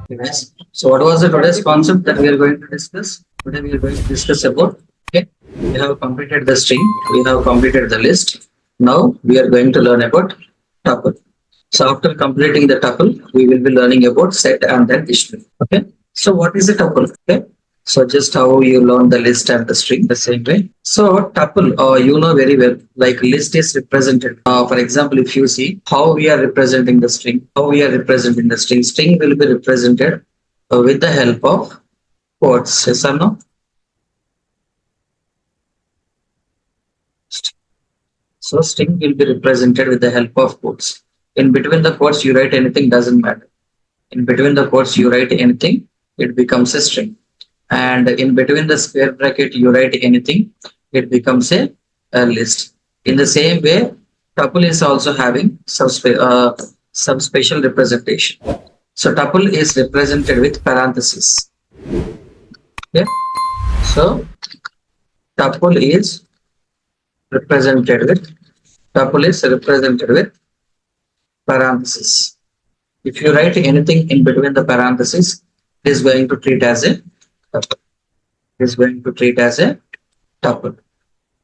Yes. So what was the today's concept that we are going to discuss? Today we are going to discuss about, okay, we have completed the string, we have completed the list. Now we are going to learn about tuple. So after completing the tuple, we will be learning about set and then history. Okay. So what is a tuple? Okay. So just how you learn the list and the string the same way. So tuple, you know very well, like list is represented. For example, if you see how we are representing the string, string will be represented with the help of quotes. Yes or no? So string will be represented with the help of quotes. In between the quotes, you write anything, doesn't matter. In between the quotes, you write anything, it becomes a string. And in between the square bracket, you write anything, it becomes a list. In the same way, tuple is also having some special representation. So tuple is represented with parentheses. Okay. So tuple is represented with parentheses. If you write anything in between the parentheses, it is going to treat as a tuple. It is going to treat as a tuple.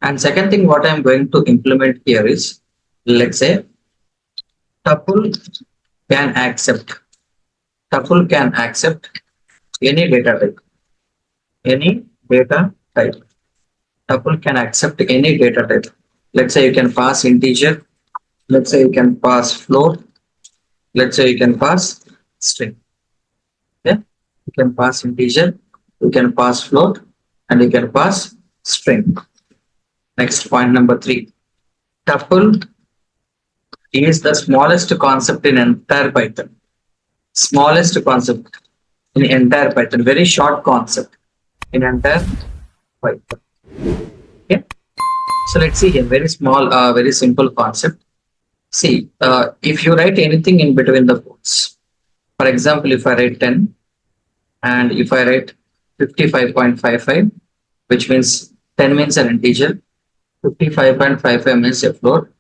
And second thing, what I'm going to implement here is, let's say, tuple can accept tuple can accept any data type. Any data type. Tuple can accept any data type. Let's say you can pass integer. Let's say you can pass float. Let's say you can pass string. Yeah, you can pass integer. You can pass float, and you can pass string. Next point number 3. Tuple is the smallest concept in entire Python. Smallest concept in entire Python. Very short concept in entire Python. Okay. So let's see here. Very small, very simple concept. See, if you write anything in between the quotes, for example, if I write 10 and if I write 55.55, which means 10 means an integer, 55.55 means a float,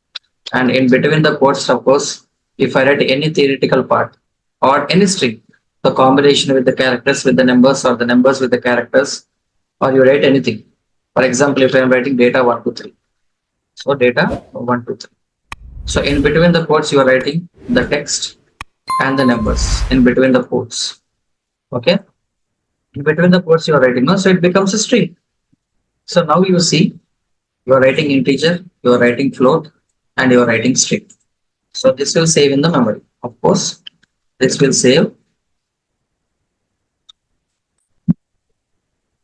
and in between the quotes, suppose if I write any theoretical part or any string, the combination with the characters with the numbers or the numbers with the characters, or you write anything. For example, if I am writing data 1 to 3, so data 1 to 3. So in between the quotes, you are writing the text and the numbers in between the quotes. Okay. In between the quotes, you are writing, no, so it becomes a string. So now you see, you are writing integer, you are writing float, and you are writing string. So this will save in the memory. Of course, this will save.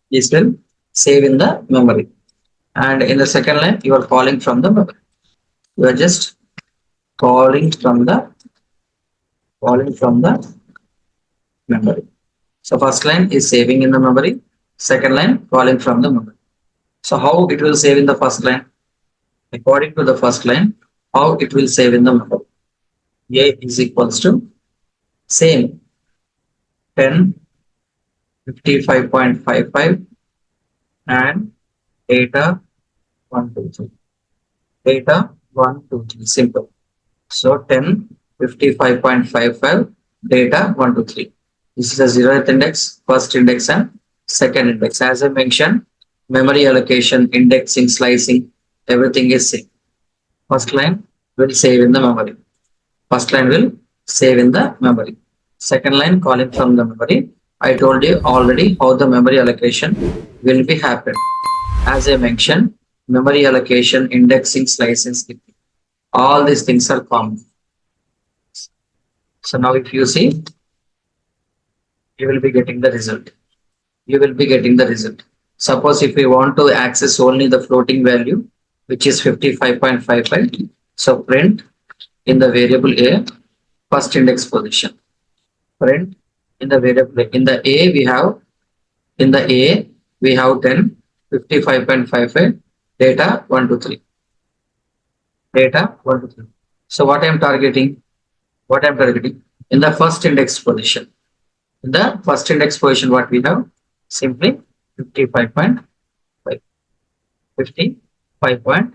This will save in the memory. And in the second line, you are calling from the memory. You are just calling from the memory. So first line is saving in the memory. Second line calling from the memory. So how it will save in the first line? According to the first line, how it will save in the memory? A is equals to same 10, 55.55 and data 123. Data 123. Simple. So 10, 55.55 data 123. This is the 0th index, first index, and second index. As I mentioned, memory allocation, indexing, slicing, everything is same. First line will save in the memory. First line will save in the memory. Second line calling from the memory. I told you already how the memory allocation will be happen. As I mentioned, memory allocation, indexing, slicing, skipping. All these things are common. So now if you see, you will be getting the result. You will be getting the result. Suppose if we want to access only the floating value, which is 55.55, so print in the variable A, first index position. Print in the variable A. In the A we have 10, 55.55, data 1 to 3. Data 1 to 3. So what I am targeting? In the first index position. In the first index position, what we have? Simply 55.5. 55.55.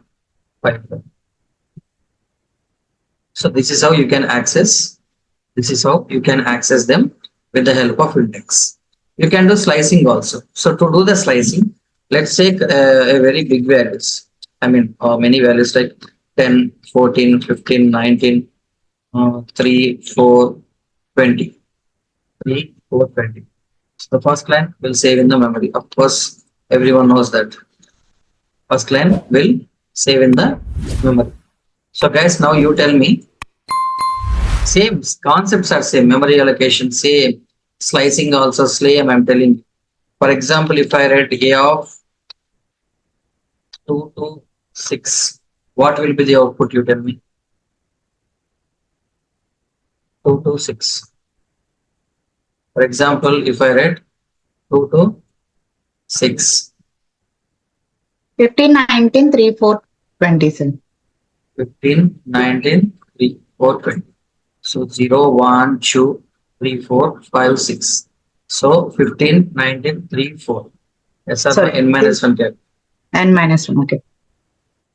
So this is how you can access. This is how you can access them with the help of index. You can do slicing also. So to do the slicing, let's take a very big values. I mean, many values like 10, 14, 15, 19, 3, 4, 20. 3, 4, 20. So the first line will save in the memory. Of course, everyone knows that. First line will save in the memory. So guys, now you tell me, same concepts are same, memory allocation same, slicing also same, I'm telling you. For example, if I write a of 2 to 6, what will be the output, you tell me? 2 to 6. For example, if I write 2 to 6. 15, 19, 3, 4, 20, sir. 15, 19, 3, 4, 20. So 0, 1, 2, 3, 4, 5, 6. So 15, 19, 3, 4. Yes, sir, Sorry. n minus 1 cap. N minus 1, okay.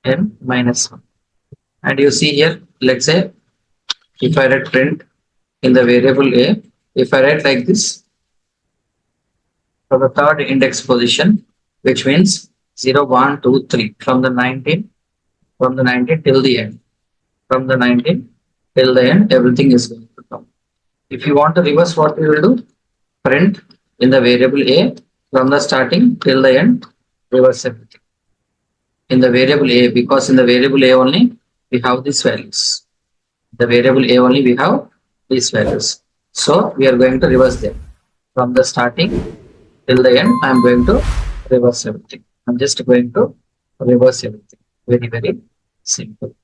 N minus 1. And you see here, let's say, if I write print in the variable A, if I write like this, for the third index position, which means 0, 1, 2, 3, from the 19 till the end. From the 19 till the end, everything is going to come. If you want to reverse, what we will do? Print in the variable A from the starting till the end, reverse everything. In the variable A, because in the variable A only we have these values. The variable A only we have these values. So we are going to reverse them. From the starting till the end, I am going to reverse everything. I'm just going to reverse everything. Very, very simple.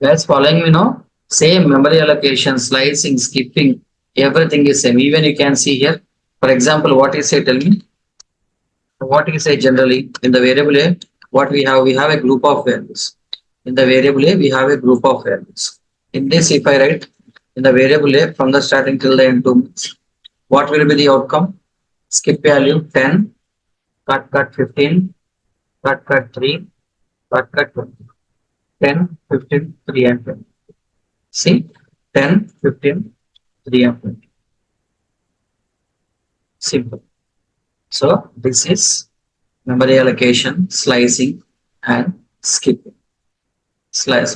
Guys, following me now, same memory allocation, slicing, skipping, everything is same. Even you can see here, for example, what is say, tell me, what you say generally in the variable A, what we have a group of values. In the variable A, we have a group of values. In this, if I write in the variable A from the starting till the end 2 minutes, what will be the outcome? Skip value 10, cut 15, cut 3, cut 20. 10, 15, 3 and 20. See, 10, 15, 3 and 20. Simple. So this is memory allocation, slicing and skipping.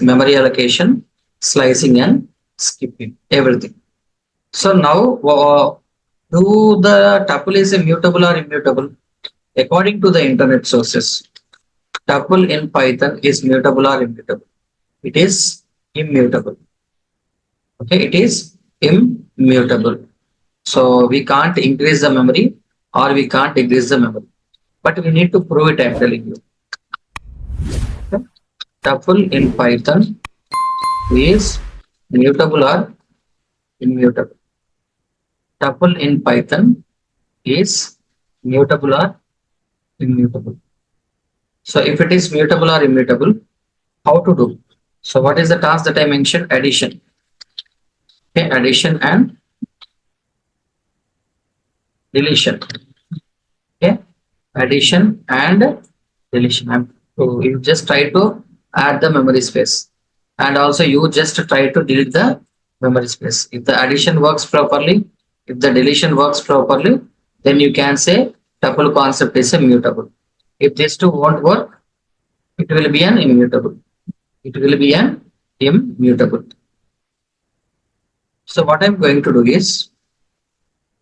Memory allocation, slicing and skipping, everything. So now, do the tuple is immutable or immutable? According to the internet sources, tuple in Python is mutable or immutable? It is immutable. Okay, it is immutable. So we can't increase the memory or we can't decrease the memory. But we need to prove it, I'm telling you. Okay. Tuple in Python is mutable or immutable. Tuple in Python is mutable or immutable. So if it is mutable or immutable, how to do? So what is the task that I mentioned? Addition. Okay, addition and deletion. Okay, addition and deletion. So you just try to add the memory space, and also you just try to delete the memory space. If the addition works properly, if the deletion works properly, then you can say tuple concept is immutable. If these two won't work, it will be an immutable. It will be an immutable. So what I'm going to do is,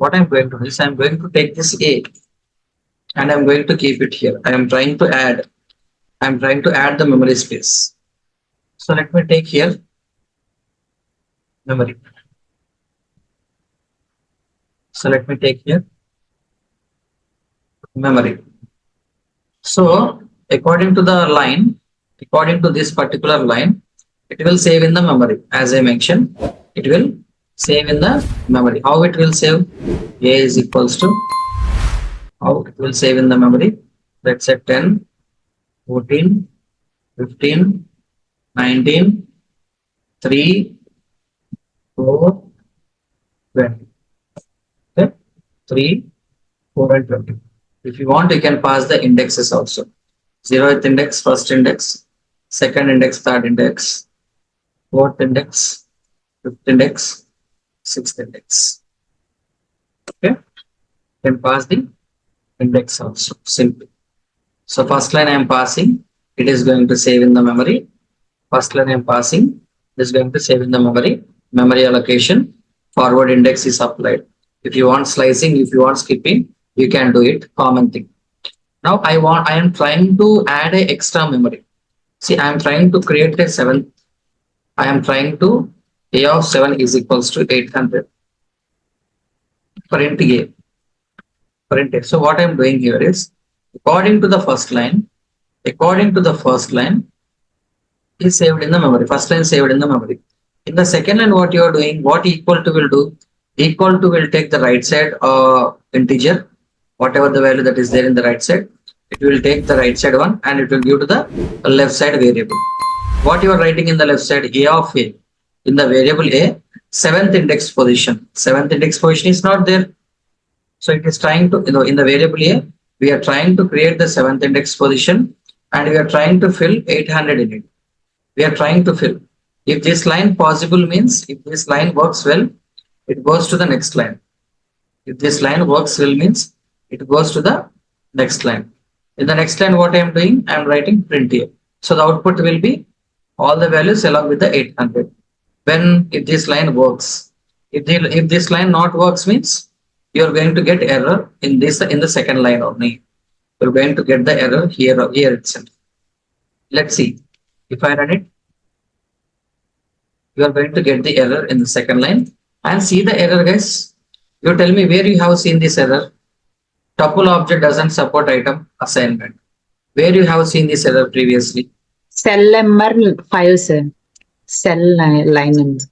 I'm going to take this A and I'm going to keep it here. I'm trying to add the memory space. So let me take here memory. So let me take here memory. So according to this particular line, it will save in the memory. As I mentioned, it will save in the memory. How it will save? A is equals to, how it will save in the memory? Let's say 10, 14, 15, 19, 3, 4, 20. Okay, 3, 4 and 20. If you want, you can pass the indexes also. 0th index, first index, second index, third index, fourth index, fifth index, sixth index. Okay. can pass the index also simply. So first line I am passing, it is going to save in the memory. First line I am passing, it is going to save in the memory. Memory allocation, forward index is applied. If you want slicing, if you want skipping, you can do it. Common thing. Now I am trying to add a extra memory. See, I am trying to create a 7. I am trying to A of 7 is equals to 800. Print A. Print A. So what I am doing here is, according to the first line, is saved in the memory. First line saved in the memory. In the second line, what you are doing, what equal to will do? Equal to will take the right side integer, whatever the value that is there in the right side, it will take the right side one and it will give to the left side variable. What you are writing in the left side, A of A, in the variable A, 7th index position. 7th index position is not there. So it is trying to, in the variable A, we are trying to create the 7th index position and we are trying to fill 800 in it. We are trying to fill. If this line possible means, if this line works well, it goes to the next line. If this line works well means, it goes to the next line. In the next line, what I am doing, I am writing print here. So the output will be all the values along with the 800. When if this line works, if this line not works means, you are going to get error in the second line only. You are going to get the error here itself. Let's see. If I run it, you are going to get the error in the second line. And see the error, guys. You tell me where you have seen this error. Tuple object doesn't support item assignment. Where you have seen this error previously? Cell number 5, sir. Cell line number.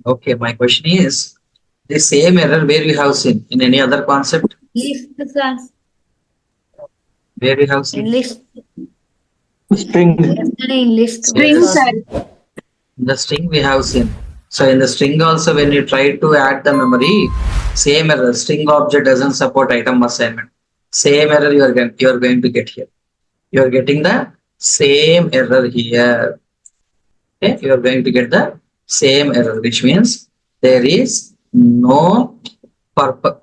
Okay, my question is, the same error where you have seen in any other concept? List, sir. Where you have seen? In list. String. Yesterday in list. String, was sir. In the string we have seen. So in the string also, when you try to add the memory, same error. String object doesn't support item assignment. Same error you are going to get here. You are getting the same error here. Okay, you are going to get the same error, which means there is no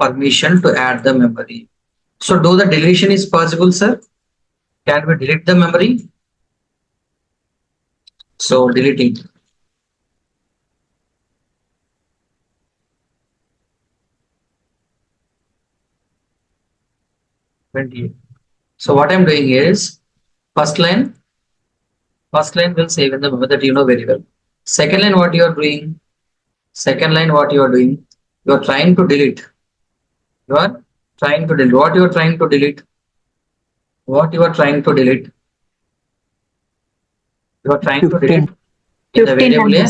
permission to add the memory. So do the deletion is possible, sir? Can we delete the memory? So deleting. So what I'm doing is, first line will save in the memory, that you know very well. Second line, what you are doing? You are trying to delete. What you are trying to delete? You are trying to delete in the variable A,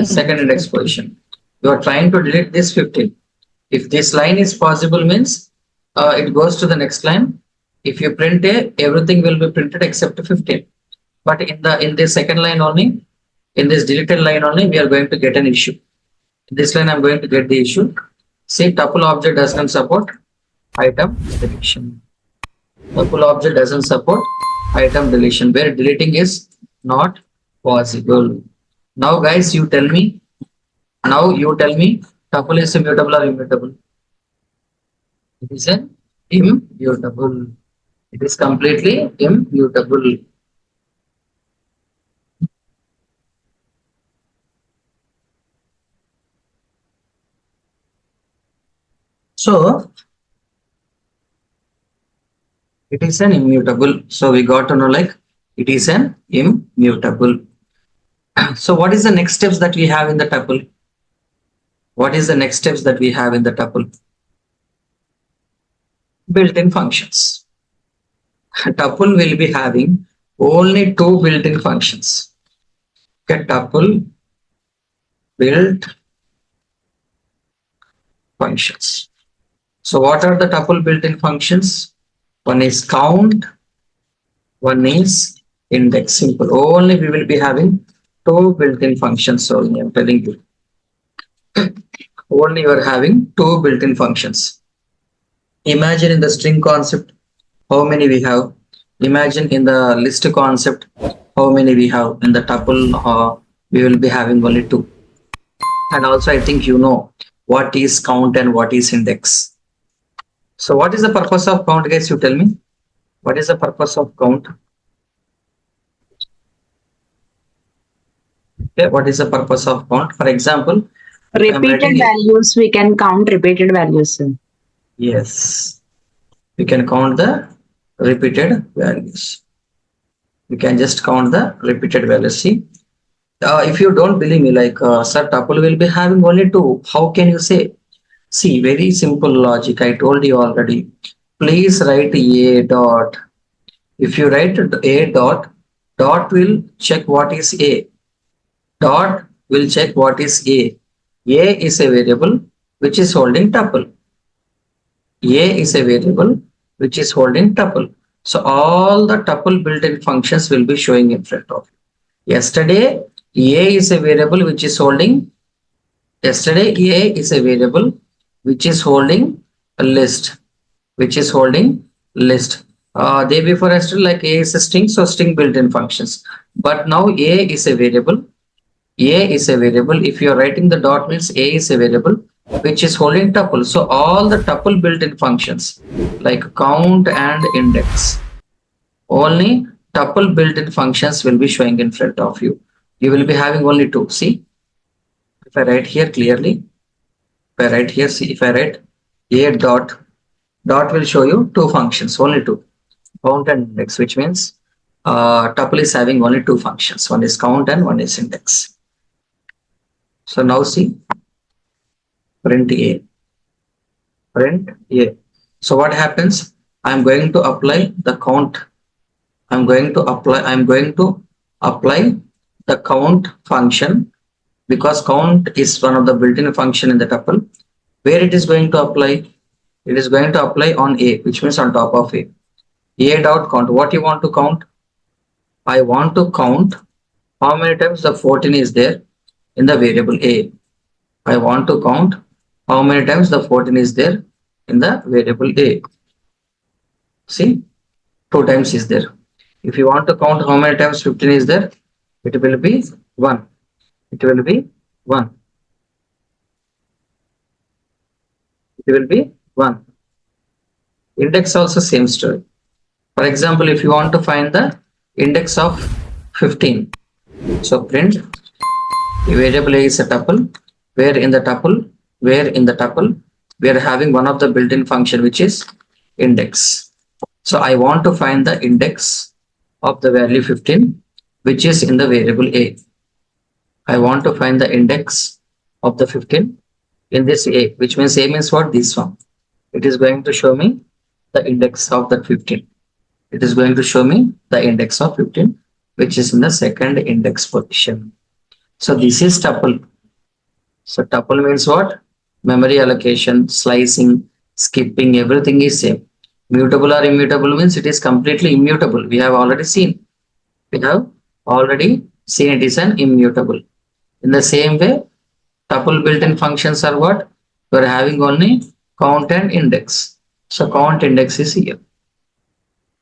second index position. You are trying to delete this 15. If this line is possible means, it goes to the next line. If you print A, everything will be printed except 15. But in this second line only, in this deleted line only, we are going to get an issue. In this line, I'm going to get the issue. See, tuple object doesn't support item deletion. Tuple object doesn't support item deletion, where deleting is not possible. Now, guys, you tell me. Tuple is immutable or immutable? It is an immutable. It is completely immutable. So it is an immutable. So we got to know, like, it is an immutable. So what is the next steps that we have in the tuple? Built-in functions. Tuple will be having only two built-in functions. Okay, tuple built functions. So what are the tuple built-in functions? One is count, one is index. Simple. Only we will be having two built-in functions only. I'm telling you. Only you are having two built-in functions. Imagine in the string concept, how many we have. Imagine in the list concept, how many we have. In the tuple, we will be having only two. And also, I think you know what is count and what is index. So what is the purpose of count, guys? You tell me. What is the purpose of count? Okay, what is the purpose of count? For example, if I'm Repeated writing values, we can count repeated values, sir. yes, we can count the repeated values. We can just count the repeated values. See, if you don't believe me, like sir, tuple will be having only two. How can you say? See, very simple logic. I told you already. Please write a dot. If you write a dot, dot will check what is a. Dot will check what is a. A is a variable which is holding tuple. A is a variable which is holding tuple. So all the tuple built-in functions will be showing in front of you. Yesterday, A is a variable which is holding. Yesterday, A is a variable which is holding a list. Which is holding list. Day before yesterday, like A is a string, so string built-in functions. But now A is a variable. A is a variable. If you are writing the dot means A is a variable which is holding tuple. So all the tuple built-in functions like count and index, only tuple built-in functions will be showing in front of you. You will be having only two. See, if I write here clearly, if I write here, see, if I write A dot, dot will show you two functions, only two, count and index, which means tuple is having only two functions. One is count and one is index. So now see, print A. Print A. So what happens? I'm going to apply the count. I'm going to apply the count function because count is one of the built-in function in the tuple. Where it is going to apply? It is going to apply on A, which means on top of A. A dot count. What you want to count? I want to count how many times the 14 is there in the variable A. I want to count how many times the 14 is there in the variable A. See, 2 times is there. If you want to count how many times 15 is there, it will be 1. It will be 1. It will be 1. Index also same story. For example, if you want to find the index of 15, so print the variable A is a tuple, where in the tuple we are having one of the built-in function which is index. So I want to find the index of the value 15 which is in the variable A. I want to find the index of the 15 in this A, which means A means what? This one. It is going to show me the index of that 15. It is going to show me the index of 15 which is in the second index position. So this is tuple. So tuple means what? Memory allocation, slicing, skipping, everything is same. Mutable or immutable means it is completely immutable. We have already seen. We have already seen it is an immutable. In the same way, tuple built-in functions are what? We are having only count and index. So count index is here.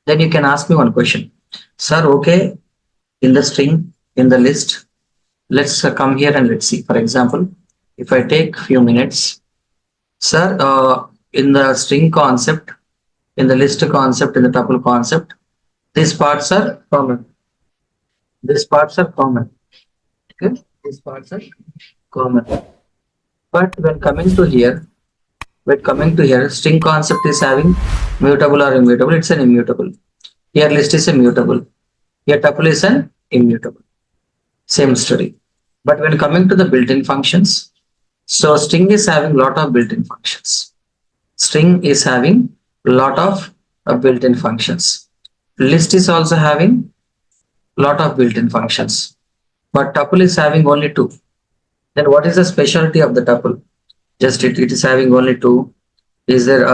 Then you can ask me one question. Sir, okay, in the string, in the list, let's come here and let's see. For example, if I take few minutes, sir, in the string concept, in the list concept, in the tuple concept, these parts are common. These parts are common. Okay, these parts are common. But when coming to here, string concept is having mutable or immutable. It's an immutable. Here list is a mutable. Here tuple is an immutable. Same story. But when coming to the built-in functions, so string is having lot of built-in functions. String is having lot of built-in functions. List is also having lot of built-in functions. But tuple is having only two. Then what is the specialty of the tuple? Just it is having only two. Is there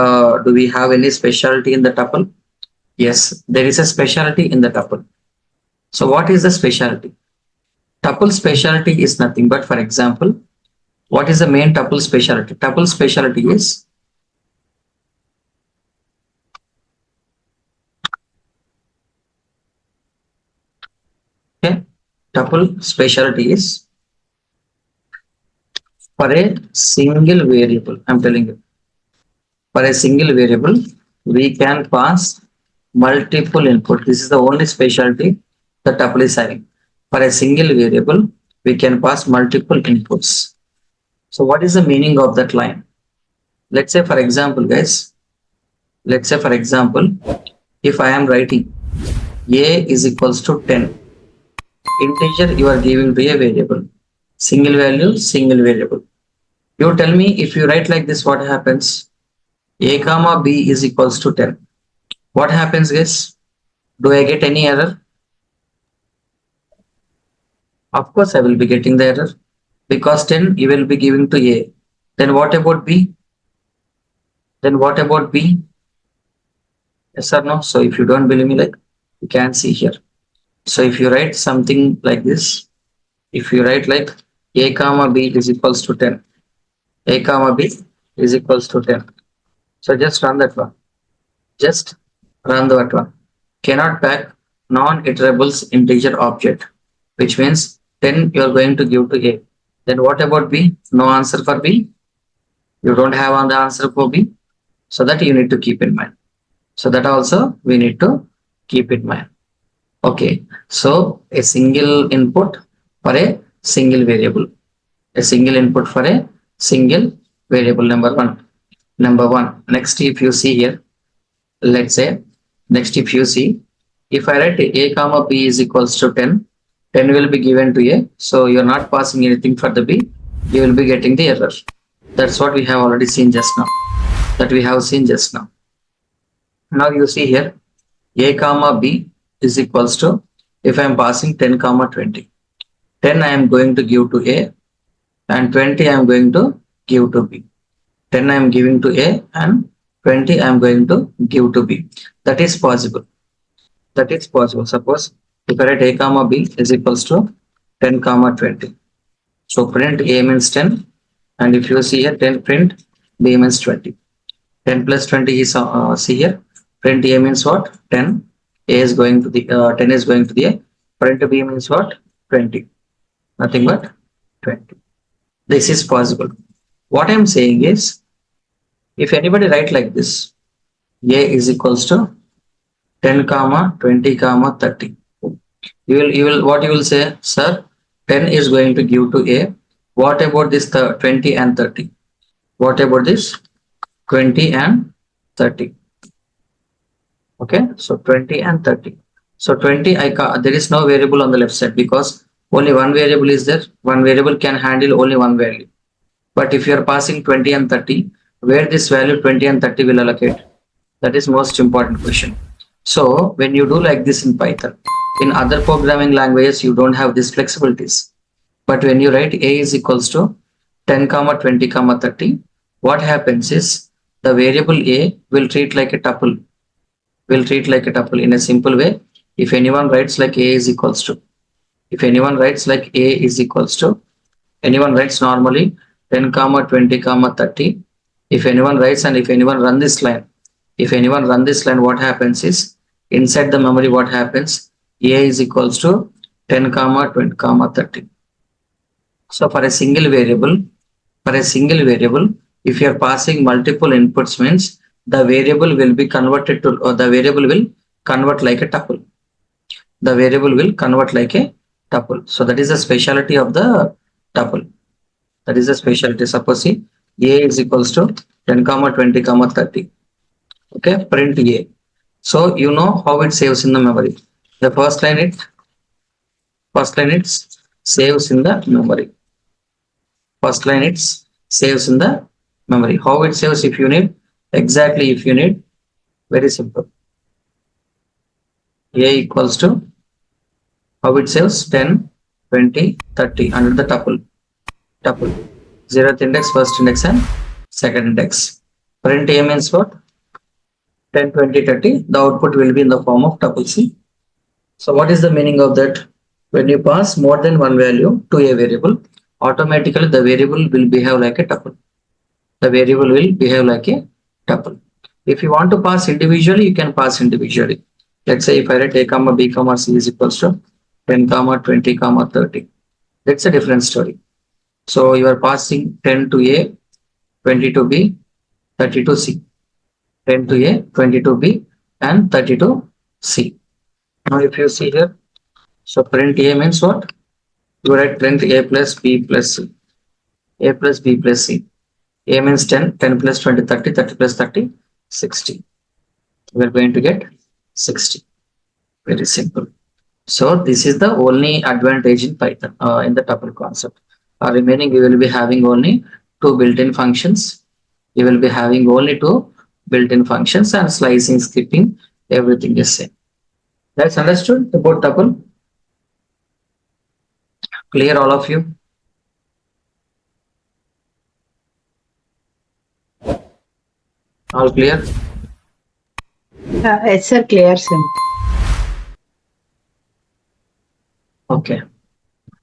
do we have any specialty in the tuple? Yes, there is a specialty in the tuple. So what is the specialty? Tuple specialty is nothing but, for example, what is the main tuple specialty? Tuple specialty is okay. Tuple specialty is for a single variable. I'm telling you. For a single variable, we can pass multiple input. This is the only specialty the tuple is having. For a single variable, we can pass multiple inputs. So what is the meaning of that line? Let's say for example, guys, let's say for example, if I am writing a is equals to 10, integer you are giving to a variable, single value, single variable. You tell me if you write like this, what happens? A comma b is equals to 10. What happens, guys? Do I get any error? Of course, I will be getting the error because 10 you will be giving to A. Then what about B? Then what about B? Yes or no? So if you don't believe me, like you can see here. So if you write something like this, if you write like A comma B is equals to 10, A comma B is equals to 10. So just run that one. Just run that one. Cannot pack non-iterables integer object, which means 10 you are going to give to A. Then what about B? No answer for B. You don't have on the answer for B. So that you need to keep in mind. So that also we need to keep in mind. Okay. So a single input for a single variable. A single input for a single variable, number one. Number one. Next, if you see here, let's say, next if you see, if I write A comma B is equals to 10, 10 will be given to A. So you're not passing anything for the B. You will be getting the error. That's what we have already seen just now. Now you see here, A comma B is equals to, if I am passing 10 comma 20. 10 I am going to give to A and 20 I am going to give to B. 10 I am giving to A and 20 I am going to give to B. That is possible. Suppose if I write A comma B is equals to 10 comma 20. So print A means 10, and if you see here 10 print B means 20. 10 plus 20 is see here. Print A means what? 10. A is going to the 10 is going to the A. Print B means what? 20. Nothing but 20. This is possible. What I am saying is, if anybody write like this, A is equals to 10 comma 20 comma 30. You will what you will say, sir? 10 is going to give to A. What about this 20 and 30? What about this 20 and 30? Okay, so 20 and 30. So 20, there is no variable on the left side because only one variable is there. One variable can handle only one value. But if you are passing 20 and 30, where this value 20 and 30 will allocate? That is most important question. So when you do like this in Python, in other programming languages, you don't have these flexibilities. But when you write A is equals to 10 comma 20 comma 30, what happens is the variable A will treat like a tuple. In a simple way. If anyone writes like A is equals to, anyone writes normally 10 comma 20 comma 30. If anyone writes and if anyone run this line, what happens is inside the memory, what happens? A is equals to 10 comma 20 comma 30. So for a single variable, if you are passing multiple inputs, means the variable will be converted to, or the variable will convert like a tuple. So that is the specialty of the tuple. Suppose see, A is equals to 10 comma 20 comma 30. Okay, print A. So you know how it saves in the memory. The first line it saves in the memory. How it saves? If you need, very simple. A equals to, how it saves? 10, 20, 30 under the tuple. 0th index, first index and second index. Print A means what? 10, 20, 30. The output will be in the form of tuple C. So what is the meaning of that? When you pass more than one value to a variable, automatically the variable will behave like a tuple. If you want to pass individually, you can pass individually. Let's say if I write A comma B comma C is equals to 10 comma 20 comma 30. That's a different story. So you are passing 10 to A, 20 to B, 30 to C. 10 to A, 20 to B, and 30 to C. Now, if you see here, so print A means what? You write print A plus B plus C. A plus B plus C. A means 10, 10 plus 20, 30, 30 plus 30, 60. We are going to get 60. Very simple. So this is the only advantage in Python in the tuple concept. Remaining, you will be having only two built-in functions. You will be having only two built-in functions, and slicing, skipping, everything is same. That's understood about tuple? Clear, all of you? All clear? Yes, sir, clear, sir. Okay.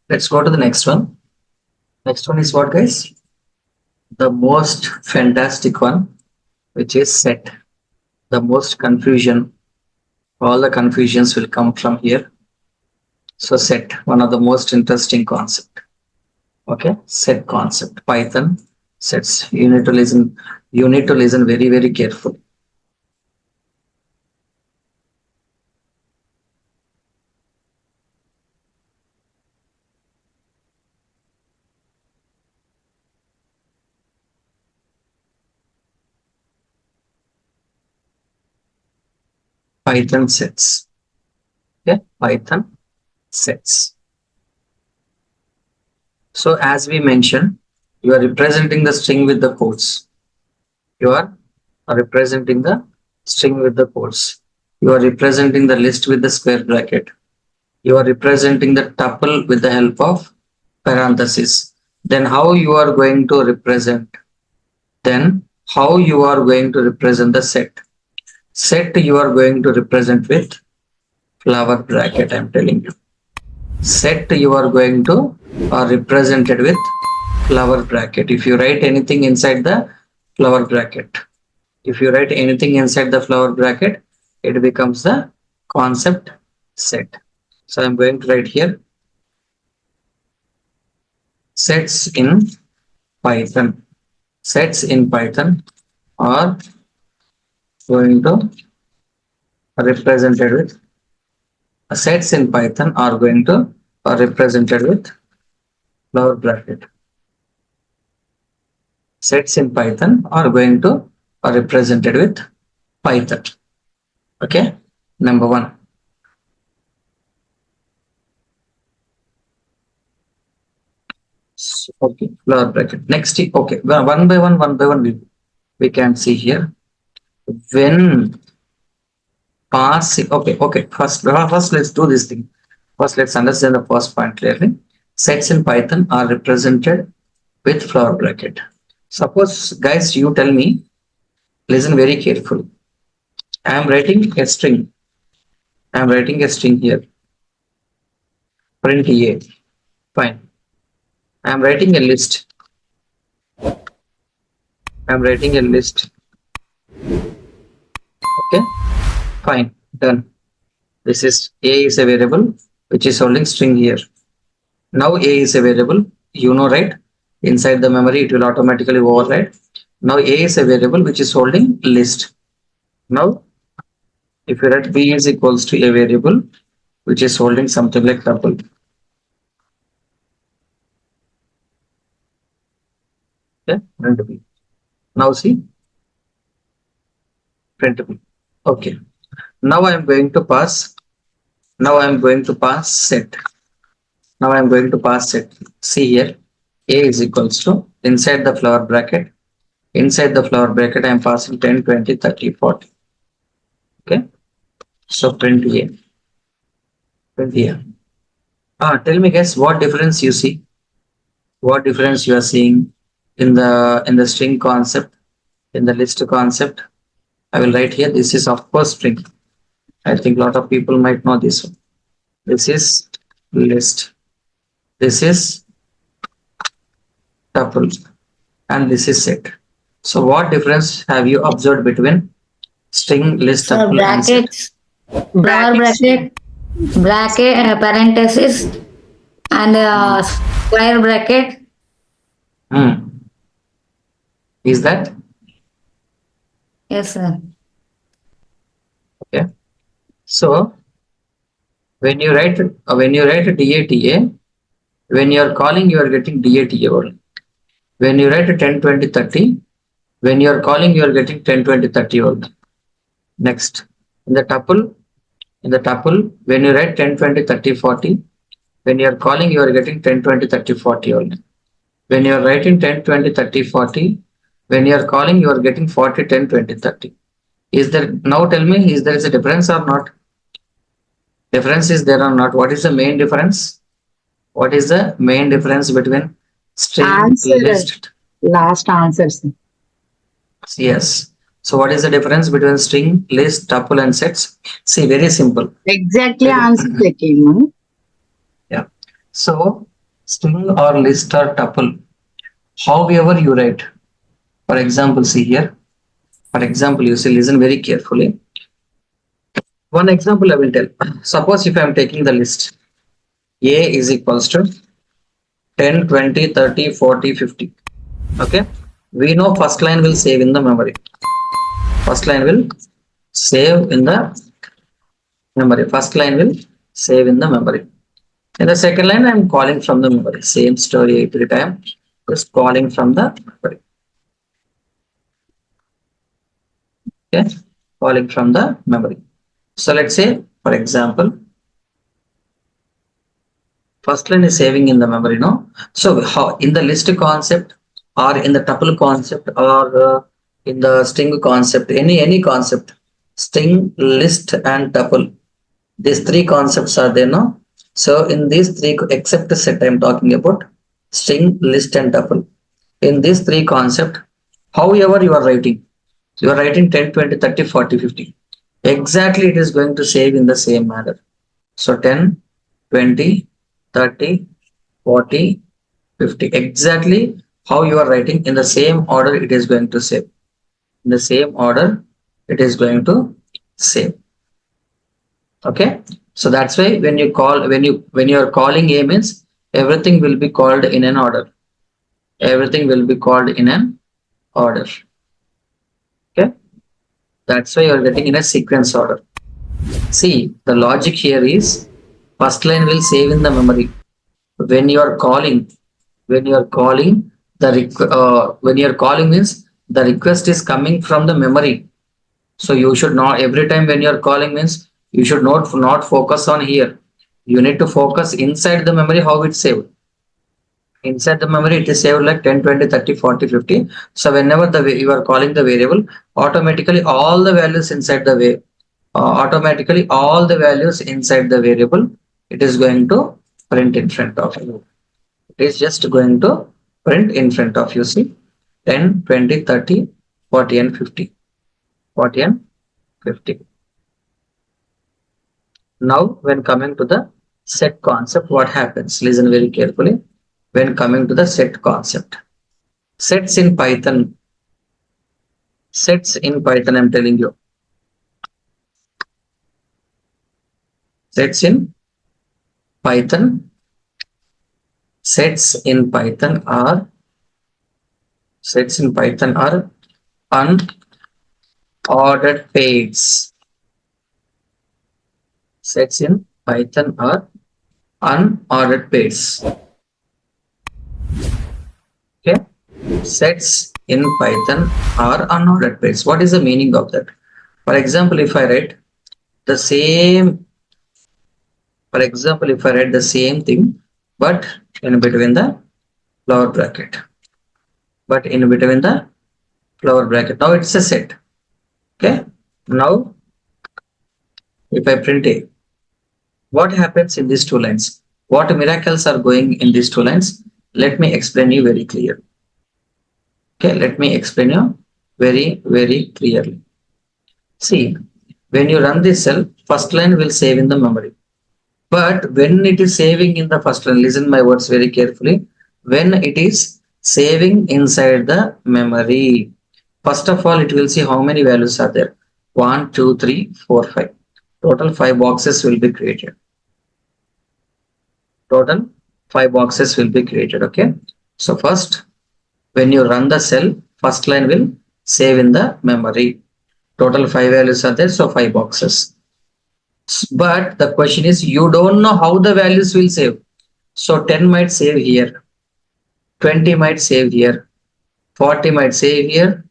Let's go to the next one. Next one is what, guys? The most fantastic one, which is set. The most confusion, all the confusions will come from here. So set, one of the most interesting concept. Okay, set concept, Python sets. You need to listen very, very carefully. Python sets. Okay, Python sets. So as we mentioned, you are representing the string with the quotes. You are representing the string with the quotes. You are representing the list with the square bracket. You are representing the tuple with the help of parenthesis. Then how you are going to represent? Then how you are going to represent the set? Set you are going to represent with flower bracket, I'm telling you. Set you are going to represent it with flower bracket. If you write anything inside the flower bracket, if you write anything inside the flower bracket, it becomes the concept set. So I'm going to write here sets in Python. Sets in Python are going to represented with sets in Python are going to represented with flower bracket. Sets in Python are going to represented with Python. Okay, number one. Okay, flower bracket. Next, okay, one by one, we can see here when passing. Okay. First, let's do this thing. First, let's understand the first point clearly. Sets in Python are represented with flower bracket. Suppose, guys, you tell me, listen very carefully. I am writing a string. I am writing a string here. Print A. Fine. I am writing a list. I am writing a list. Okay. Fine. Done. This is A is a variable which is holding string here. Now A is a variable. You know, right? Inside the memory, it will automatically override. Now A is a variable which is holding list. Now, if you write B is equals to a variable which is holding something like tuple. Okay, print B. Now see, print B. Okay. Now I am going to pass. Now I am going to pass set. Now I am going to pass set. See here, A is equals to inside the flower bracket. Inside the flower bracket, I am passing 10, 20, 30, 40. Okay. So print A. Print here. Tell me, guys, what difference you see? What difference you are seeing in the string concept, in the list concept? I will write here. This is of course string. I think a lot of people might know this one. This is list. This is tuple, and this is set. So what difference have you observed between string, list, So tuple, and set? brackets, flower bracket, parenthesis, and square bracket. Is that? Yes, sir. Okay. So when you write DATA, when you are calling, you are getting DATA only. When you write 10, 20, 30, when you are calling, you are getting 10, 20, 30 only. Next, in the tuple, when you write 10, 20, 30, 40, when you are calling, you are getting 10, 20, 30, 40 only. When you are writing 10, 20, 30, 40, when you are calling, you are getting 40, 10, 20, 30. Is there, now tell me, is there is a difference or not? Difference is there or not? What is the main difference? What is the main difference between string, Answer. list? Last answer, sir. Yes. So what is the difference between string, list, tuple and sets? See, very simple. Exactly answer came. Yeah. So string or list or tuple, however you write. For example, see here. For example, you see, listen very carefully. One example I will tell. Suppose if I am taking the list, A is equals to 10, 20, 30, 40, 50. Okay. We know first line will save in the memory. First line will save in the memory. First line will save in the memory. In the second line, I am calling from the memory. Same story every time. Just calling from the memory. Okay. Calling from the memory. So let's say, for example, first line is saving in the memory, no? So how in the list concept or in the tuple concept or in the string concept, any concept, string, list and tuple, these three concepts are there, no? So in these three, except set, I'm talking about string, list and tuple. In these three concept, however you are writing, you are writing 10, 20, 30, 40, 50. Exactly it is going to save in the same manner. So 10, 20, 30, 40, 50. Exactly how you are writing in the same order it is going to save. In the same order it is going to save. Okay. So that's why when you call, when you are calling A means everything will be called in an order. Everything will be called in an order. Okay. That's why you are getting in a sequence order. See, the logic here is first line will save in the memory. When you are calling, when you are calling, when you are calling means the request is coming from the memory. So you should not, every time when you are calling means you should not focus on here. You need to focus inside the memory how it's saved. Inside the memory it is saved like 10, 20, 30, 40, 50. So whenever you are calling the variable, automatically all the values inside the automatically all the values inside the variable, it is going to print in front of you. It is just going to print in front of you. See, 10, 20, 30, 40 and 50. 40 and 50. Now, when coming to the set concept, what happens? Listen very carefully. When coming to the set concept, sets in Python, I'm telling you, sets in Python, sets in Python are unordered pairs. Sets in Python are unordered pairs. Okay. Sets in Python are unordered pairs. What is the meaning of that? For example, if I write the same, thing, but in between the flower bracket, now it's a set. Okay. Now, if I print A, what happens in these two lines? What miracles are going in these two lines? Let me explain you very clearly. Okay, let me explain you very clearly. See, when you run this cell, first line will save in the memory. But when it is saving in the first line, listen my words very carefully. When it is saving inside the memory, first of all, it will see how many values are there. 1, 2, 3, 4, 5. Total 5 boxes will be created. Total 5 boxes will be created. Okay. So first, when you run the cell, first line will save in the memory. Total 5 values are there, so 5 boxes. But the question is, you don't know how the values will save. So 10 might save here, 20 might save here, 40 might save here,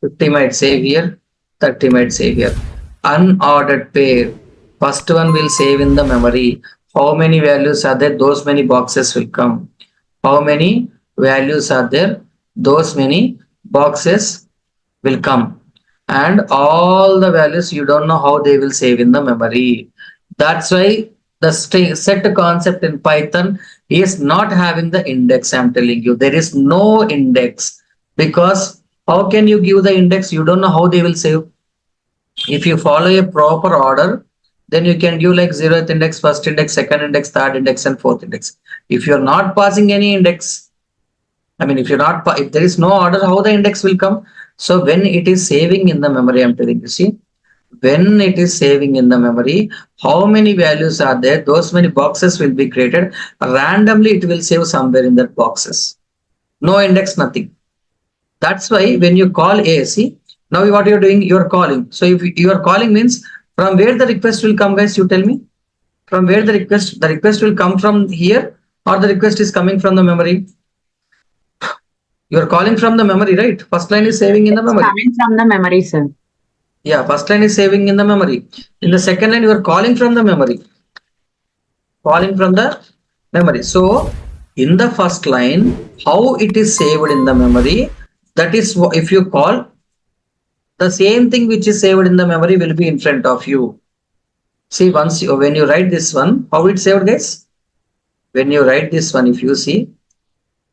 50 might save here, 30 might save here. Unordered pair. First one will save in the memory. How many values are there? Those many boxes will come. How many values are there? Those many boxes will come. And all the values you don't know how they will save in the memory. That's why the set concept in Python is not having the index. I'm telling you, there is no index, because how can you give the index? You don't know how they will save. If you follow a proper order, then you can give like 0th index, first index, second index, third index, and fourth index. If you're not passing any index, I mean, if there is no order, how the index will come? So when it is saving in the memory, I'm telling you, see, when it is saving in the memory, how many values are there? Those many boxes will be created. Randomly, it will save somewhere in that boxes. No index, nothing. That's why when you call ASC, now what you're doing, you're calling. So if you are calling means from where the request will come, guys, you tell me. From where the request will come from here, or the request is coming from the memory? You are calling from the memory, right? First line is saving in the memory. Coming from the memory, sir. Yeah, first line is saving in the memory. In the second line, you are calling from the memory. Calling from the memory. So in the first line, how it is saved in the memory, that is if you call, the same thing which is saved in the memory will be in front of you. See, when you write this one, how it's saved, guys? When you write this one, if you see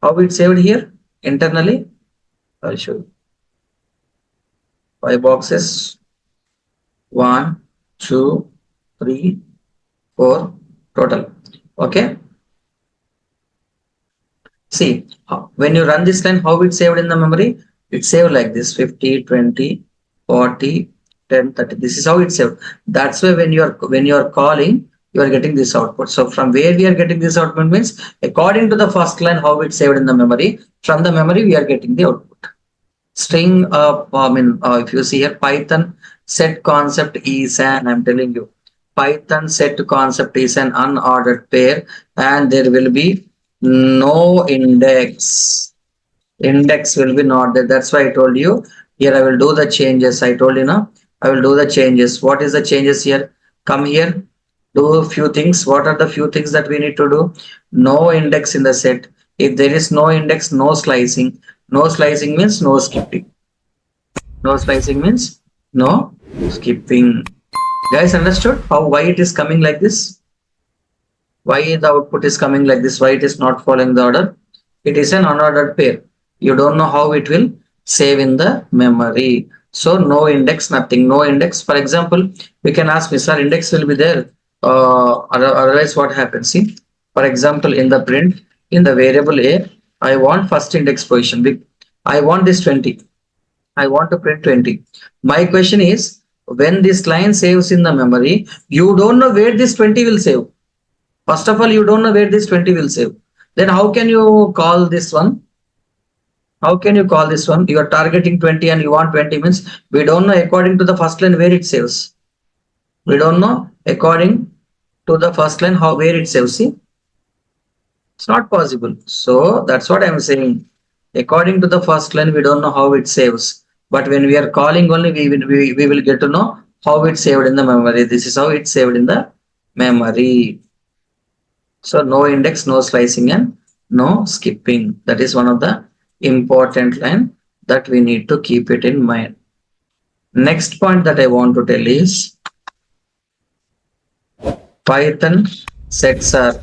how it's saved here internally, I'll show you. 5 boxes. 1, 2, 3, 4 total. Okay. See, when you run this line, how it's saved in the memory? It's saved like this: 50, 20, 40, 10, 30. This is how it's saved. That's why when you are calling, you are getting this output. So from where we are getting this output means according to the first line, how it's saved in the memory. From the memory, we are getting the output. String, if you see here, Python set concept is I'm telling you, Python set concept is an unordered pair, and there will be no index. Index will be not there. That's why I told you here. I will do the changes. I told you now, I will do the changes. What is the changes here? Come here, do a few things. What are the few things that we need to do? No index in the set. If there is no index, no slicing. No slicing means no skipping. No slicing means no skipping. Guys, understood why it is coming like this? Why the output is coming like this? Why it is not following the order? It is an unordered pair. You don't know how it will save in the memory. So no index, nothing. No index. For example, we can ask, sir, index will be there. Otherwise, what happens? See, for example, in the print, in the variable A, I want first index position. I want this 20. I want to print 20. My question is, when this line saves in the memory, you don't know where this 20 will save. First of all, you don't know where this 20 will save. Then how can you call this one? How can you call this one? You are targeting 20 and you want 20 means we don't know according to the first line where it saves. We don't know according to the first line where it saves. See? It's not possible. So that's what I'm saying. According to the first line, we don't know how it saves. But when we are calling only, we will get to know how it's saved in the memory. This is how it's saved in the memory. So no index, no slicing, and no skipping. That is one of the important line that we need to keep it in mind. Next point that I want to tell is Python sets are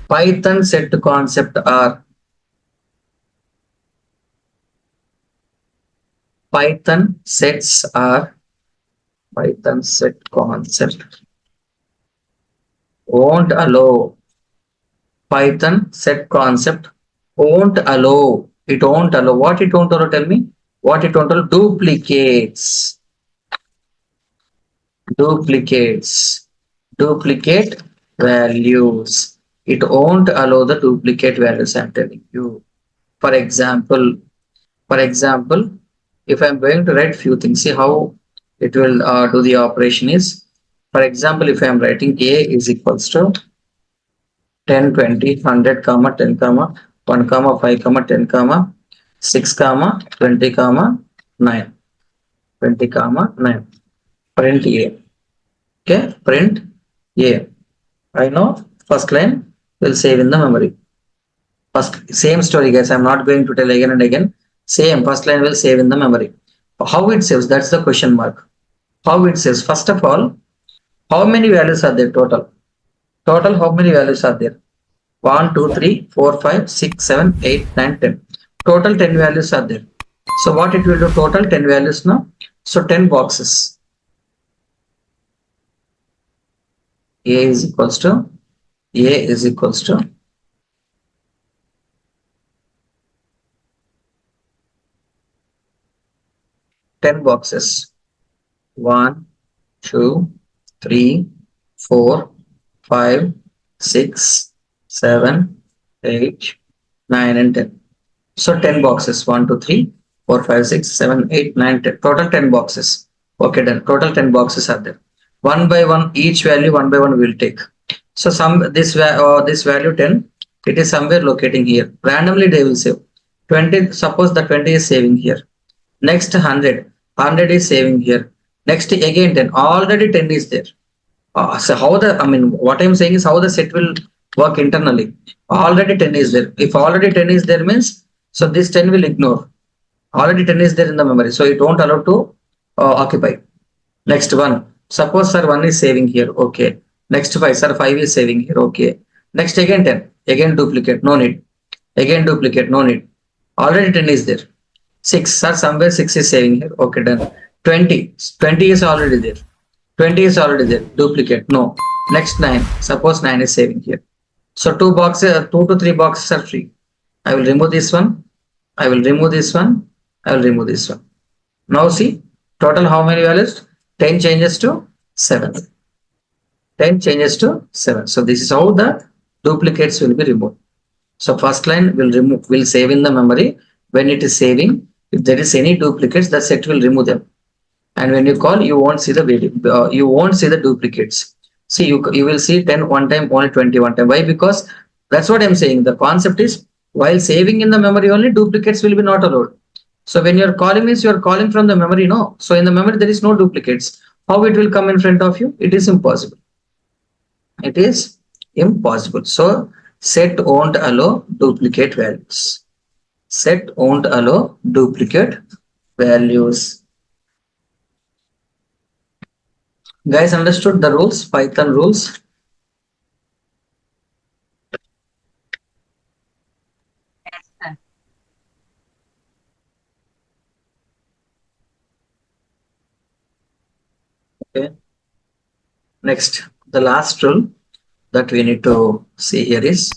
Python set concept are Python sets are Python set concept won't allow. Python set concept won't allow. It won't allow. What it won't allow? Tell me. What it won't allow? Duplicates. Duplicate values. It won't allow the duplicate values. I'm telling you. For example, For example, if I'm going to write few things, see how it will do the operation is. For example, if I'm writing A is equals to 10, 20, 100, comma, 10, comma, 1, comma, 5, comma, 10, comma, 6, comma, 20, comma, 9, 20, comma, 9. Print A. Okay, print A. I know first line will save in the memory. First, same story, guys. I'm not going to tell again and again. Same, first line will save in the memory. How it saves? That's the question mark. How it saves? First of all, how many values are there total? Total, how many values are there? 1, 2, 3, 4, 5, 6, 7, 8, 9, 10. Total 10 values are there. So what it will do? Total 10 values now. So 10 boxes. A is equals to 10 boxes. 1, 2, 3, 4, 5, 6, 7, 8, 9, and 10. So 10 boxes. 1, 2, 3, 4, 5, 6, 7, 8, 9, 10. Total 10 boxes. Okay, done. Total 10 boxes are there. One by one, each value one by one we'll take. So this value 10, it is somewhere locating here. Randomly they will save. 20, suppose the 20 is saving here. Next 100 is saving here. Next again 10. Already 10 is there. So what I'm saying is how the set will work internally. Already 10 is there. If already 10 is there means, so this 10 will ignore. Already 10 is there in the memory. So it won't allow to occupy. Next one. Suppose sir 1 is saving here. Okay. Next 5. Sir 5 is saving here. Okay. Next again 10. Again duplicate. No need. Again duplicate. No need. Already 10 is there. 6. Sir somewhere 6 is saving here. Okay, done. 20. 20 is already there. 20 is already there. Duplicate. No. Next 9. Suppose 9 is saving here. So 2 to 3 boxes are free. I will remove this one. I will remove this one. I will remove this one. Now see, total how many values? 10 changes to 7. 10 changes to 7. So this is how the duplicates will be removed. So first line will save in the memory. When it is saving, if there is any duplicates, the set will remove them. And when you call, you won't see the you won't see the duplicates. See, you will see 10 one time, only 20 one time. Why? Because that's what I'm saying. The concept is while saving in the memory only, duplicates will be not allowed. So when you're calling means you're calling from the memory, no. So in the memory there is no duplicates. How it will come in front of you? It is impossible. It is impossible. So set won't allow duplicate values. Set won't allow duplicate values. Guys, understood the rules, Python rules? Okay. Next, the last rule that we need to see here is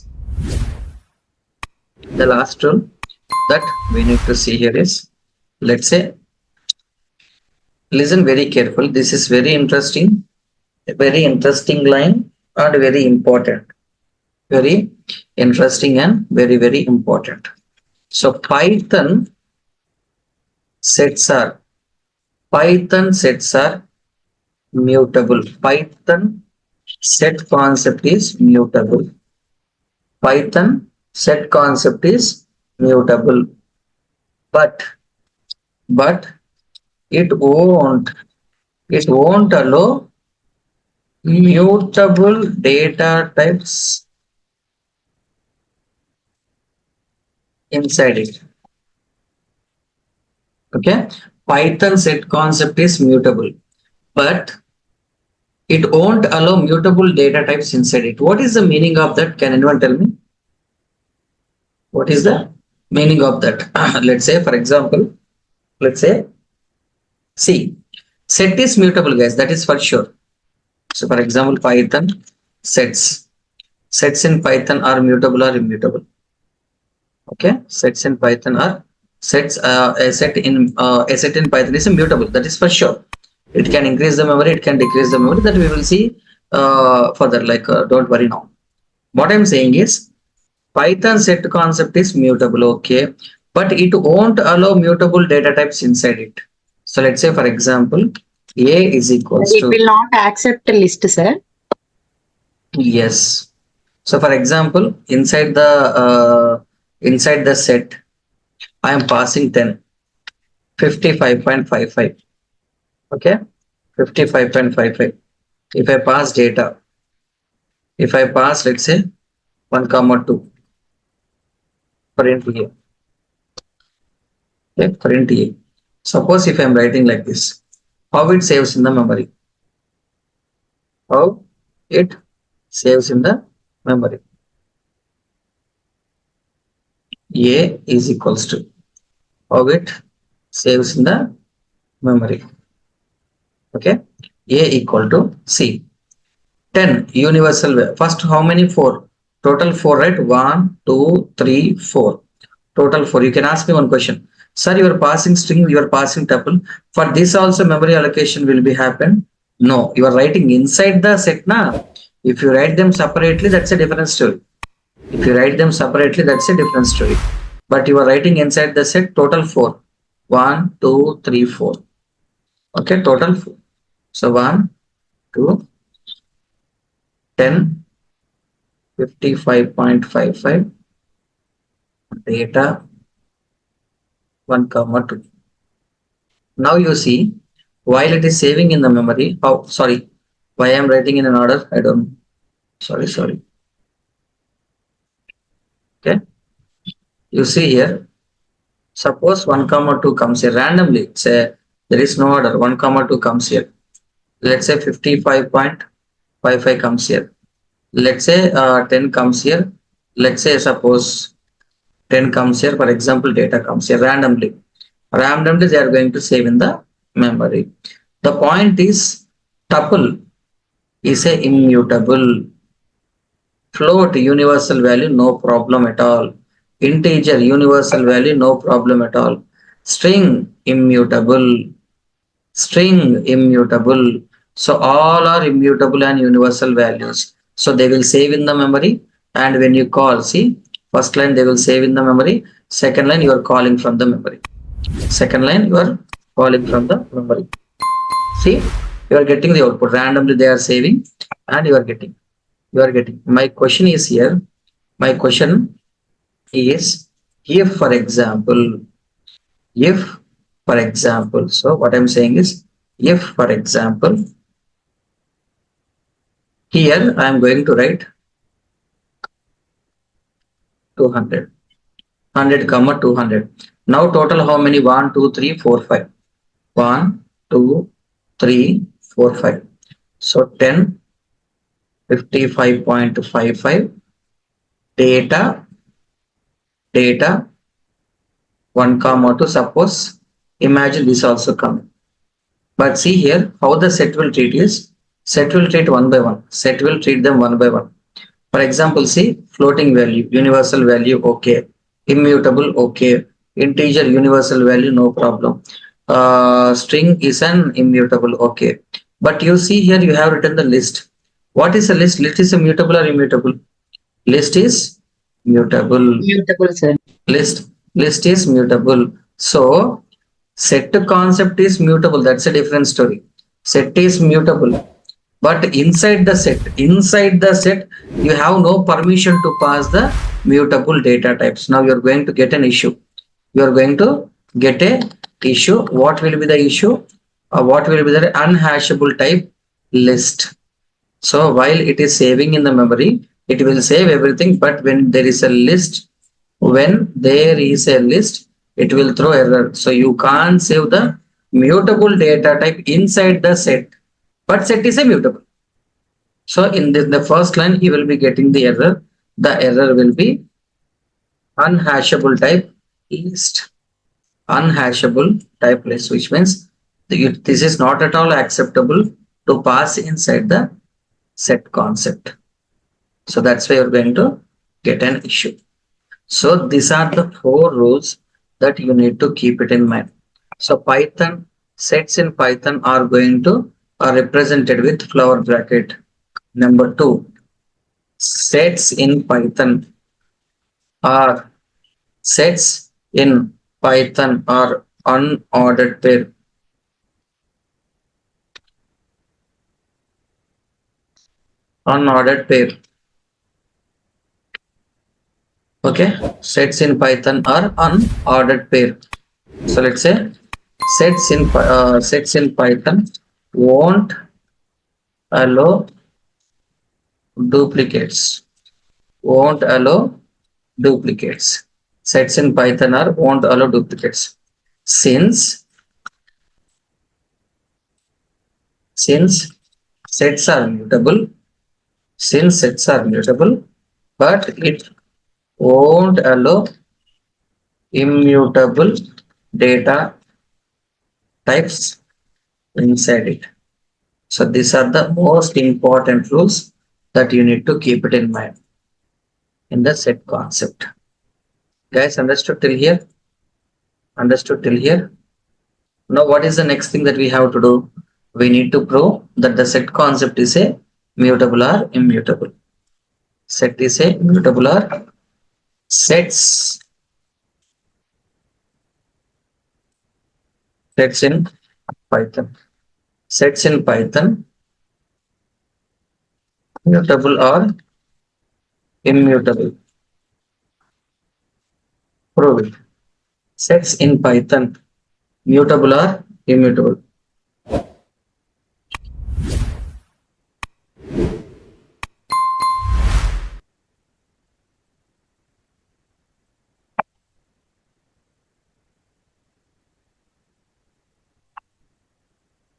let's say, listen very careful. This is very interesting line and very important. Very interesting and very, very important. So Python sets are mutable. Python set concept is mutable. Python set concept is mutable. But it won't allow mutable data types inside it. Okay, Python set concept is mutable, but it won't allow mutable data types inside it. What is the meaning of that? Can anyone tell me? What is the meaning of that? Let's say, for example, see, set is mutable, guys. That is for sure. So, for example, Python sets in Python are mutable or immutable. Okay, sets in Python are a set in Python is immutable. That is for sure. It can increase the memory, it can decrease the memory. That we will see further. Don't worry now. What I'm saying is Python set concept is mutable. Okay, but it won't allow mutable data types inside it. So let's say, for example, A is equals It to, will not accept a list, sir. yes. So for example, inside the set, I am passing 10, 55.55. Okay, 55.55. If I pass data, if I pass, let's say 1 comma 2 for int A. Okay, for int A. Suppose if I am writing like this, how it saves in the memory? How it saves in the memory? A is equals to, how it saves in the memory. Okay, A equal to C. 10 universal. First, how many? 4. Total 4, right? 1, 2, 3, 4. Total 4. You can ask me one question. Sir, you are passing string, you are passing tuple. For this also memory allocation will be happen? No, you are writing inside the set now. If you write them separately, that's a different story. If you write them separately, that's a different story. But you are writing inside the set total 4. 1, 2, 3, 4. Okay, total 4. So 1, 2, 10, 55.55, data 1 comma 2. Now you see, while it is saving in the memory, sorry, why I am writing in an order, I don't know. Sorry. Okay, you see here, suppose 1 comma 2 comes here randomly. Say there is no order, 1 comma 2 comes here. Let's say 55.55 comes here. Let's say 10 comes here. Let's say suppose 10 comes here. For example, data comes here randomly. Randomly they are going to save in the memory. The point is, tuple is a immutable. Float universal value, no problem at all. Integer universal value, no problem at all. String immutable. String immutable. So all are immutable and universal values. So they will save in the memory, and when you call, see, first line they will save in the memory, second line you are calling from the memory. Second line you are calling from the memory. See, you are getting the output. Randomly they are saving and you are getting. My question is here. My question is, if for example, so what I'm saying is, if for example, here I am going to write 200, 100 comma 200. Now total how many? 1, 2, 3, 4, 5. 1, 2, 3, 4, 5. So 10, 55.55 data 1 comma 2. Suppose imagine this also coming. But see here how the set will treat is, set will treat one by one. Set will treat them one by one. For example, see, floating value, universal value, okay. Immutable, okay. Integer, universal value, no problem. String is an immutable, okay. But you see here you have written the list. What is a list? List is a mutable or immutable? List is mutable. Mutable, sir. List is mutable. So set concept is mutable. That's a different story. Set is mutable. But inside the set, you have no permission to pass the mutable data types. Now you are going to get an issue. You are going to get a issue. What will be the issue? What will be the unhashable type? List. So while it is saving in the memory, it will save everything. But when there is a list, it will throw error. So you can't save the mutable data type inside the set. But set is a mutable. So in the first line, you will be getting the error. The error will be unhashable type list. Unhashable type list, which means this is not at all acceptable to pass inside the set concept. So that's why you're going to get an issue. So these are the 4 rules that you need to keep it in mind. So Python, sets in Python are going to are represented with flower bracket. Number 2, sets in Python are in Python are unordered pair. Unordered pair. Okay, sets in Python are unordered pair. So let's say sets in Python won't allow duplicates. Won't allow duplicates. Sets in Python are won't allow duplicates. Since sets are mutable, but it won't allow immutable data types inside it. So these are the most important rules that you need to keep it in mind in the set concept. Guys, understood till here? Understood till here? Now what is the next thing that we have to do? We need to prove that the set concept is a mutable or immutable. Set is a mutable or sets in Python. Sets in Python mutable or immutable. Prove it. Sets in Python mutable or immutable.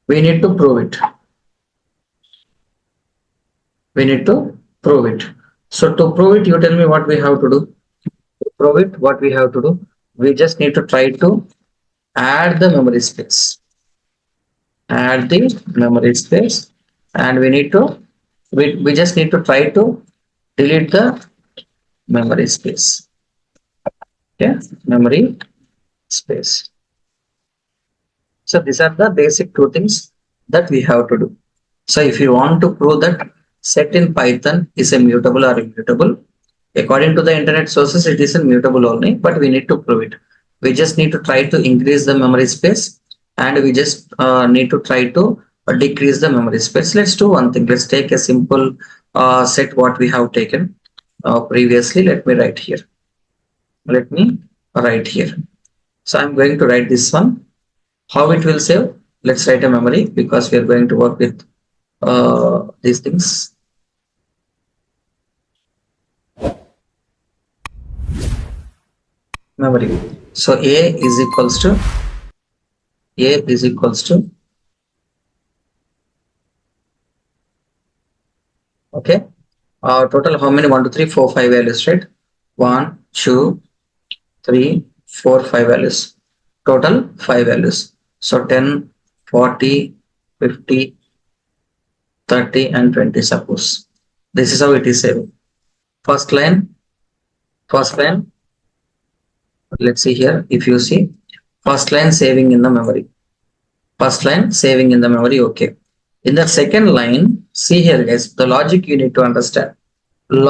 We need to prove it. We need to prove it. So to prove it, you tell me what we have to do. To prove it, what we have to do? We just need to try to add the memory space. Add the memory space, and we just need to try to delete the memory space. Okay, memory space. So these are the basic two things that we have to do. So if you want to prove that set in Python is a mutable or immutable, according to the internet sources, it is a mutable only, but we need to prove it. We just need to try to increase the memory space, and we just need to try to decrease the memory space. Let's do one thing. Let's take a simple set what we have taken previously. Let me write here. So I'm going to write this one. How it will save? Let's write a memory, because we are going to work with these things. Memory. So A is equals to okay. Total how many? 1, 2, 3, 4, 5 values, right? 1, 2, 3, 4, 5 values. Total 5 values. So 10, 40, 50, 30, and 20, suppose. This is how it is saved. First line, let's see here. If you see, first line saving in the memory. Okay. In the second line, see here, guys, the logic you need to understand. In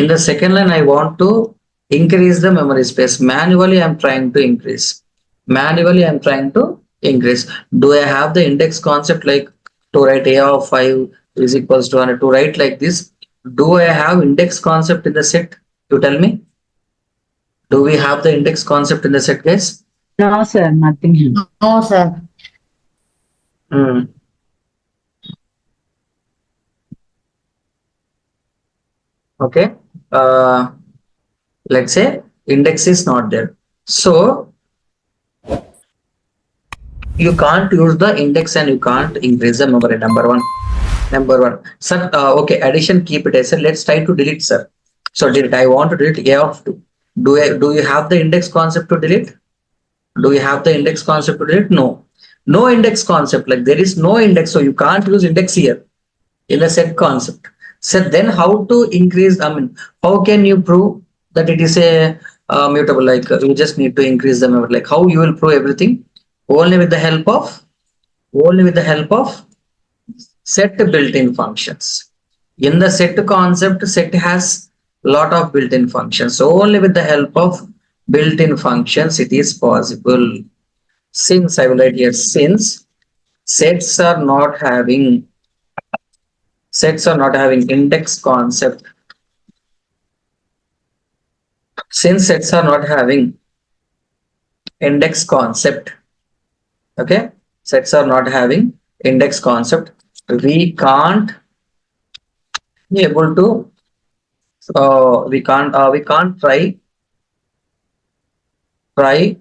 the second line, I want to increase the memory space. Manually, I'm trying to increase. Do I have the index concept, like to write A of 5 is equals to 100, to write like this? Do I have index concept in the set? You tell me. Do we have the index concept in the set, guys? No, sir, nothing here. No, sir. Okay. Let's say index is not there. So you can't use the index and you can't increase the memory. Number one. Sir, okay, addition, keep it as a. Let's try to delete, sir. So delete. I want to delete A of 2. Do you have the index concept to delete? No. No index concept. Like there is no index, so you can't use index here in the set concept. So then how to increase? I mean, how can you prove that it is a mutable? Like you just need to increase the memory. Like how you will prove everything? Only with the help of set built-in functions. In the set concept, set has lot of built-in functions. So only with the help of built-in functions, it is possible. Since I will write here, since sets are not having index concept, since sets are not having index concept, okay, sets are not having index concept, we can't be able to we can't try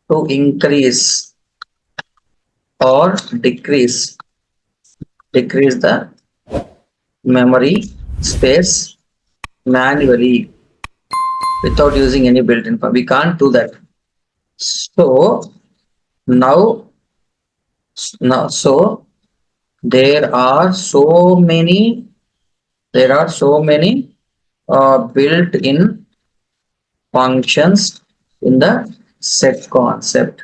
to increase or decrease the memory space manually without using any built-in function. We can't do that. So now, so there are so many built-in functions in the set concept.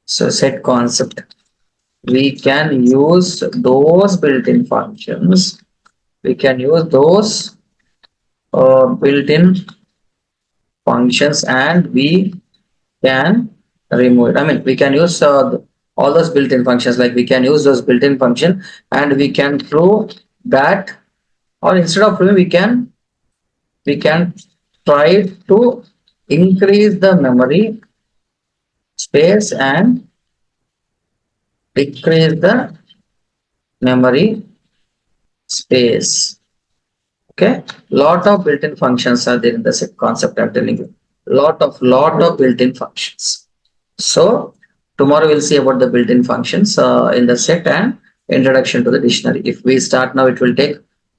So set concept, we can use those built-in functions. We can use those built-in functions, and we can remove it. I mean, we can use all those built-in functions. Like we can use those built-in function, and we can prove that, or instead of proving, we can try to increase the memory space and decrease the memory space. Okay, lot of built-in functions are there in the set concept. I'm telling you, lot of built-in functions. So tomorrow we'll see about the built-in functions in the set and introduction to the dictionary. If we start now, it will take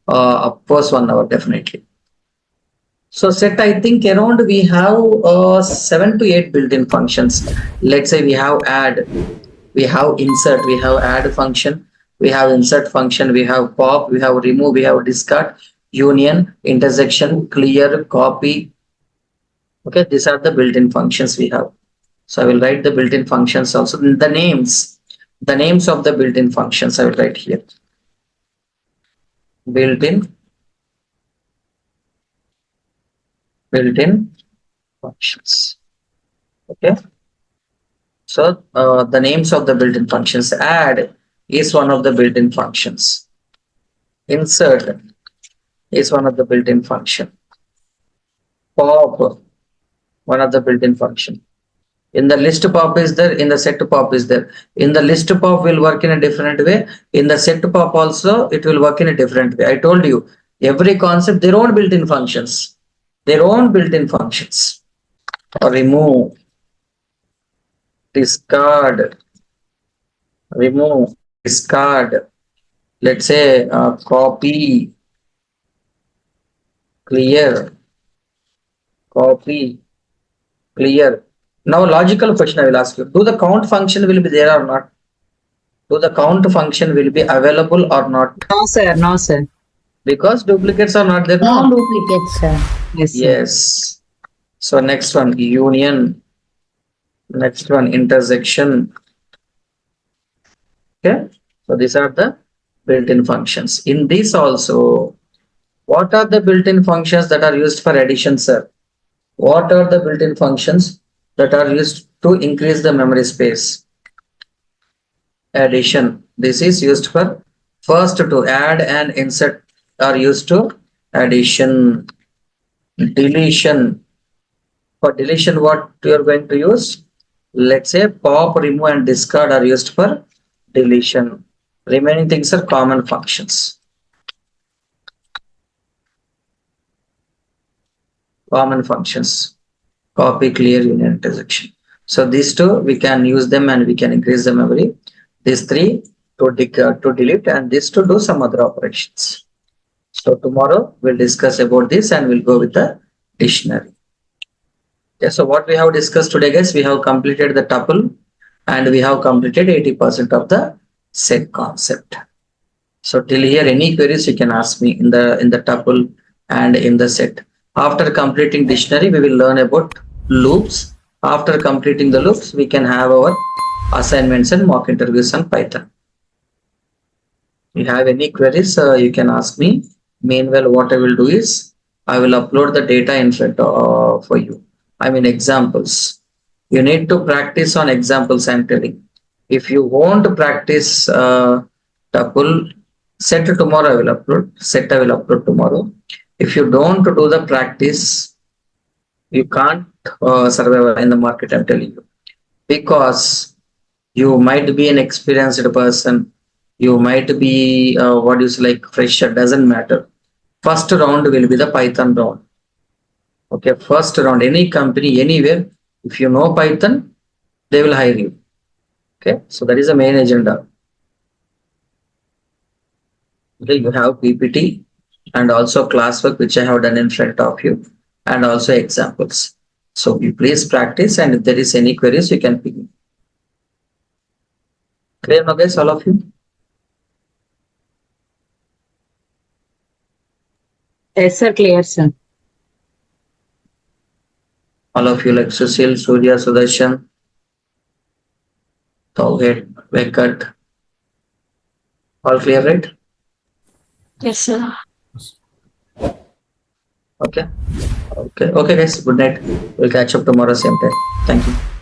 of course 1 hour definitely. So set, I think around we have 7 to 8 built-in functions. Let's say we have add, we have insert, we have add function, we have insert function, we have pop, we have remove, we have discard, union, intersection, clear, copy. Okay, these are the built-in functions we have. So I will write the built-in functions also. The names of the built-in functions I will write here. Built-in functions. Okay. So the names of the built-in functions. Add is one of the built-in functions. Insert is one of the built-in function. Pop, one of the built-in function. In the list pop is there, in the set pop is there. In the list pop will work in a different way. In the set pop also, it will work in a different way. I told you, every concept, their own built-in functions. Or remove, discard, remove, discard. Let's say copy, clear, copy, clear. Now logical question I will ask you. Do the count function will be there or not? Do the count function will be available or not? No, sir. No, sir. Because duplicates are not there. No duplicates, sir. Yes, sir. Yes. So next one, union. Next one, intersection. Okay. So these are the built-in functions. In this also, what are the built-in functions that are used for addition, sir? What are the built-in functions that are used to increase the memory space? Addition. This is used for first to add and insert are used to addition. Deletion. For deletion, what you are going to use? Let's say pop, remove, and discard are used for deletion. Remaining things are common functions. Common functions. Copy, clear, union, intersection. So these two we can use them and we can increase the memory. These three to delete, and this to do some other operations. So tomorrow we'll discuss about this and we'll go with the dictionary. Okay, so what we have discussed today, guys, we have completed the tuple and we have completed 80% of the set concept. So till here, any queries you can ask me in the tuple and in the set. After completing dictionary, we will learn about loops. After completing the loops, we can have our assignments and mock interviews on Python. If you have any queries, you can ask me. Meanwhile, what I will do is I will upload the data in front for you. examples. You need to practice on examples, I'm telling. If you won't practice tuple, set tomorrow I will upload. Set I will upload tomorrow. If you don't do the practice, you can't survive in the market, I'm telling you. Because you might be an experienced person, you might be what is like fresher, doesn't matter. First round will be the Python round. Okay, first round, any company, anywhere, if you know Python, they will hire you. Okay, so that is the main agenda. Okay, you have PPT and also classwork, which I have done in front of you, and also examples. So you please practice, and if there is any queries, you can pick. Clear now, guys, all of you? Yes, sir. Clear, sir. All of you like Susil, Surya, Sudarshan, Tauhid, Venkat. All clear, right? Yes, sir. Okay. Okay, guys. Good night. We'll catch up tomorrow same time. Thank you.